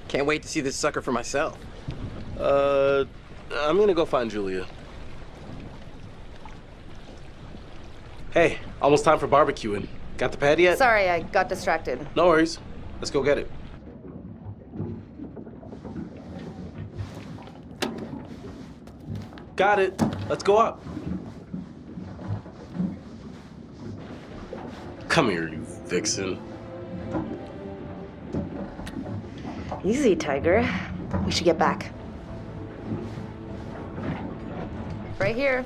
Can't wait to see this sucker for myself. I'm gonna go find Julia. Hey, almost time for barbecuing. Got the pad yet? Sorry, I got distracted. No worries. Let's go get it. Got it. Let's go up. Come here, you vixen. Easy, Tiger. We should get back. Right here.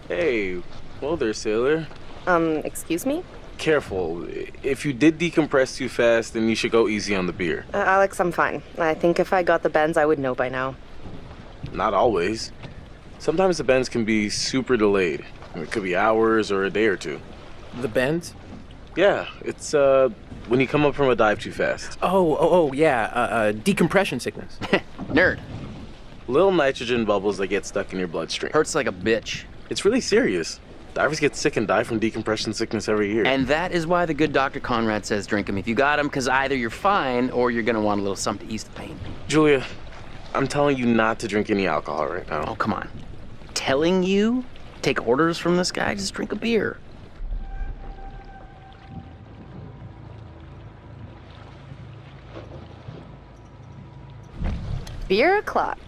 Hey, whoa there, sailor. Excuse me? Careful. If you did decompress too fast, then you should go easy on the beer. Alex, I'm fine. I think if I got the bends, I would know by now. Not always. Sometimes the bends can be super delayed. It could be hours or a day or two. The bends? Yeah, it's when you come up from a dive too fast. Yeah, decompression sickness. Nerd. Little nitrogen bubbles that get stuck in your bloodstream. Hurts like a bitch. It's really serious. Divers get sick and die from decompression sickness every year. And that is why the good Dr. Conrad says drink them if you got them, because either you're fine or you're gonna want a little something to ease the pain. Julia, I'm telling you not to drink any alcohol right now. Oh, come on. Telling you? Take orders from this guy? Just drink a beer. Beer o'clock.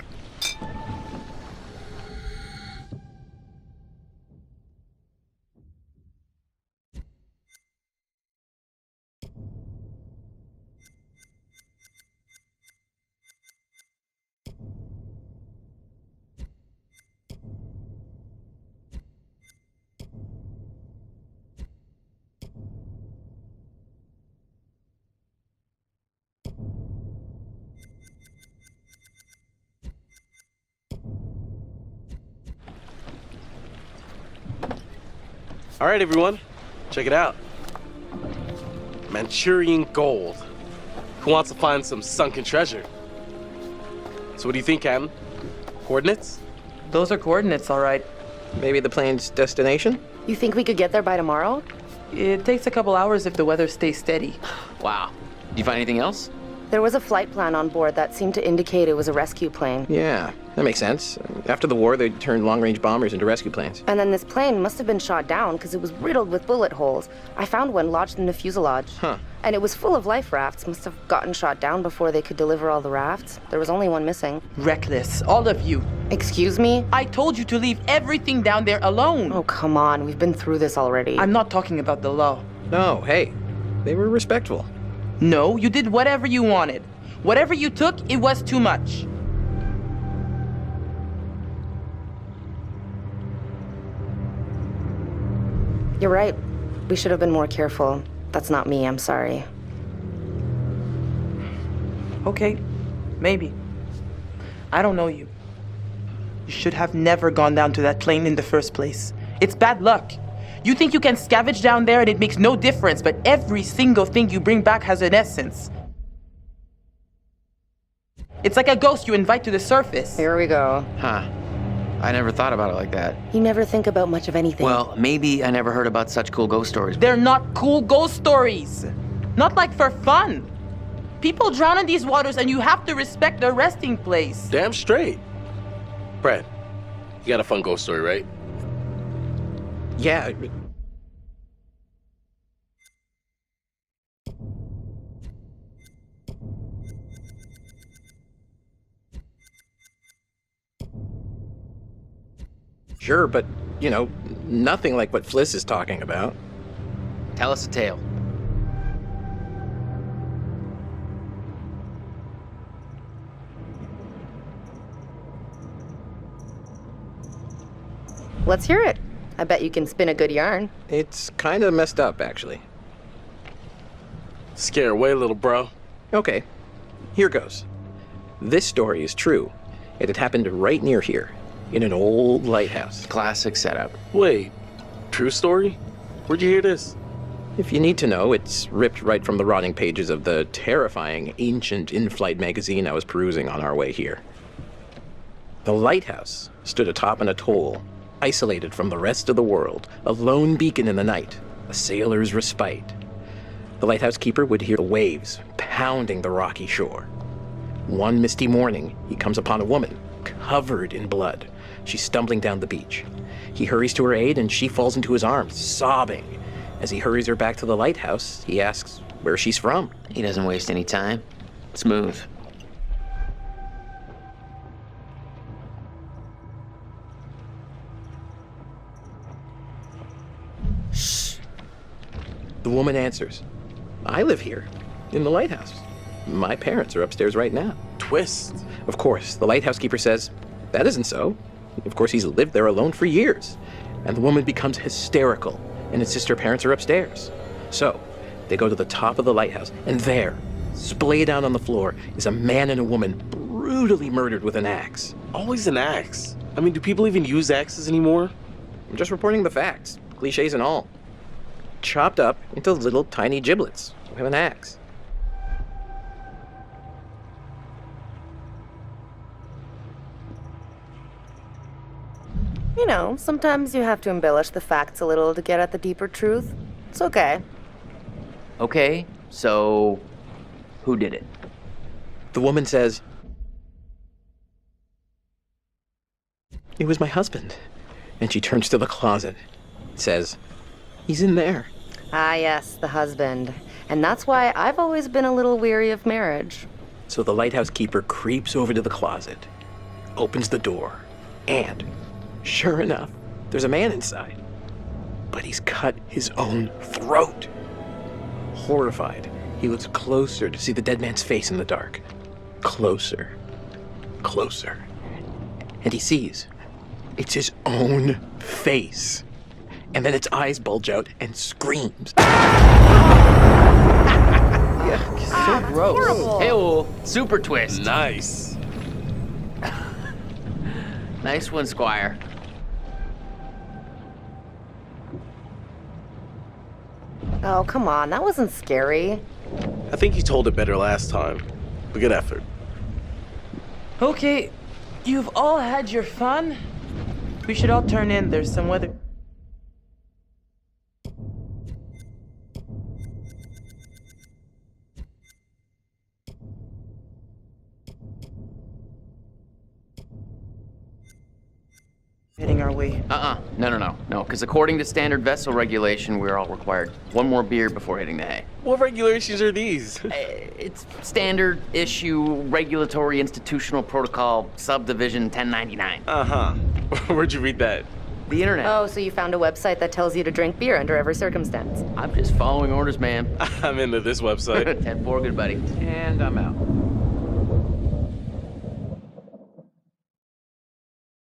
All right, everyone, check it out. Manchurian gold. Who wants to find some sunken treasure? So what do you think, Captain? Coordinates? Those are coordinates, all right. Maybe the plane's destination? You think we could get there by tomorrow? It takes a couple hours if the weather stays steady. Wow. Did you find anything else? There was a flight plan on board that seemed to indicate it was a rescue plane. Yeah, that makes sense. After the war, they turned long-range bombers into rescue planes. And then this plane must have been shot down because it was riddled with bullet holes. I found one lodged in the fuselage. Huh. And it was full of life rafts. Must have gotten shot down before they could deliver all the rafts. There was only one missing. Reckless, all of you. Excuse me? I told you to leave everything down there alone. Oh, come on. We've been through this already. I'm not talking about the law. No, hey, they were respectful. No, you did whatever you wanted. Whatever you took, it was too much. You're right. We should have been more careful. That's not me, I'm sorry. Okay, maybe. I don't know you. You should have never gone down to that plane in the first place. It's bad luck. You think you can scavenge down there and it makes no difference, but every single thing you bring back has an essence. It's like a ghost you invite to the surface. Here we go. Huh. I never thought about it like that. You never think about much of anything. Well, maybe I never heard about such cool ghost stories. They're not cool ghost stories. Not like for fun. People drown in these waters and you have to respect their resting place. Damn straight. Brad, you got a fun ghost story, right? Yeah. Sure, but, you know, nothing like what Fliss is talking about. Tell us a tale. Let's hear it. I bet you can spin a good yarn. It's kind of messed up, actually. Scare away, little bro. Okay, here goes. This story is true. It had happened right near here, in an old lighthouse. Classic setup. Wait, true story? Where'd you hear this? If you need to know, it's ripped right from the rotting pages of the terrifying, ancient in-flight magazine I was perusing on our way here. The lighthouse stood atop an atoll, isolated from the rest of the world, a lone beacon in the night, a sailor's respite. The lighthouse keeper would hear the waves pounding the rocky shore. One misty morning, he comes upon a woman, covered in blood. She's stumbling down the beach. He hurries to her aid, and she falls into his arms, sobbing. As he hurries her back to the lighthouse, he asks where she's from. He doesn't waste any time. Smooth. Shh. The woman answers, I live here, in the lighthouse. My parents are upstairs right now. Twist. Of course, the lighthouse keeper says, that isn't so. Of course, he's lived there alone for years. And the woman becomes hysterical and insists her parents are upstairs. So, they go to the top of the lighthouse, and there, splayed out on the floor, is a man and a woman brutally murdered with an axe. Always an axe. I mean, do people even use axes anymore? I'm just reporting the facts, cliches and all. Chopped up into little tiny giblets with an axe. You know, sometimes you have to embellish the facts a little to get at the deeper truth. It's okay. Okay, so who did it? The woman says, it was my husband. And she turns to the closet, says, he's in there. Ah, yes, the husband. And that's why I've always been a little weary of marriage. So the lighthouse keeper creeps over to the closet, opens the door, and sure enough, there's a man inside. But he's cut his own throat. Horrified, he looks closer to see the dead man's face in the dark. Closer. Closer. And he sees it's his own face. And then its eyes bulge out and screams. So gross. horrible. Hey-oh, super twist. Nice. Nice one, Squire. Oh, come on, that wasn't scary. I think you told it better last time. But good effort. Okay, you've all had your fun. We should all turn in. There's some weather. Heading our way. No, because according to standard vessel regulation, we're all required one more beer before hitting the hay. What regulations are these? It's standard issue regulatory institutional protocol subdivision 1099. Uh-huh. Where'd you read that? The internet. Oh, so you found a website that tells you to drink beer under every circumstance. I'm just following orders, ma'am. I'm into this website. 10-4, good buddy. And I'm out.